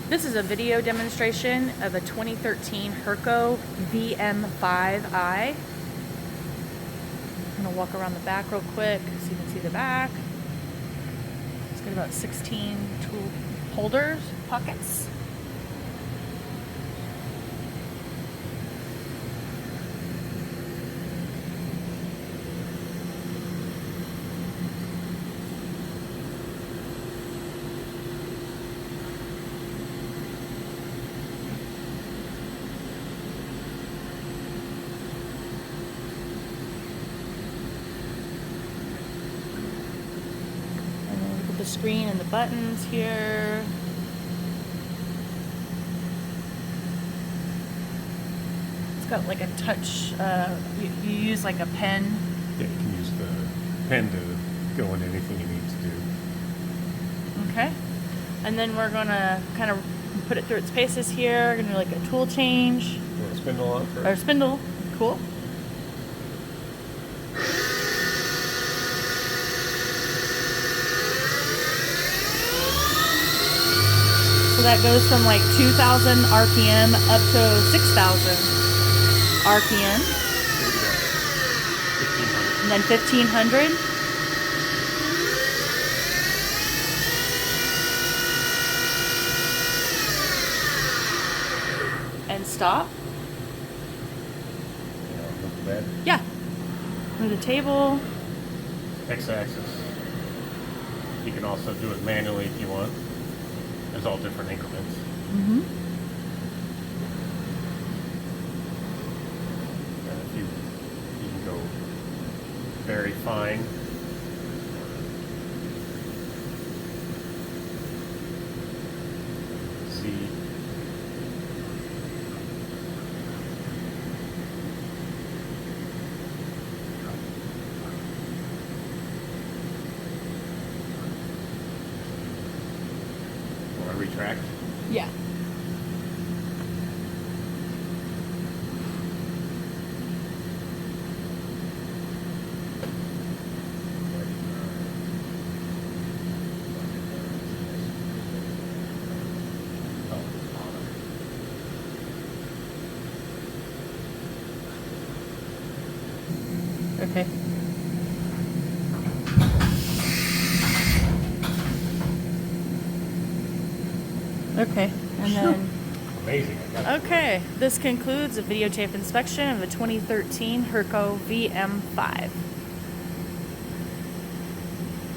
This is a video demonstration of a 2013 Hurco VM5i. I'm gonna walk around the back real quick so you can see the back. It's got about 16 tool holders, pockets. The screen and the buttons here. It's got like a touch, you use like a pen. Yeah, you can use the pen to go into anything you need to do. Okay. And then we're gonna kind of put it through its paces here. We're gonna do like a tool change. You want a spindle on first? Or spindle, cool. So that goes from like 2,000 RPM up to 6,000 RPM. And then 1,500. And stop. Yeah. Move the table. X-axis. You can also do it manually if you want. There's all different increments. Mm-hmm. And you can go very fine. C. Retract. Yeah. Okay. Okay, and then... Amazing. Okay, this concludes a videotape inspection of the 2013 Hurco VM5.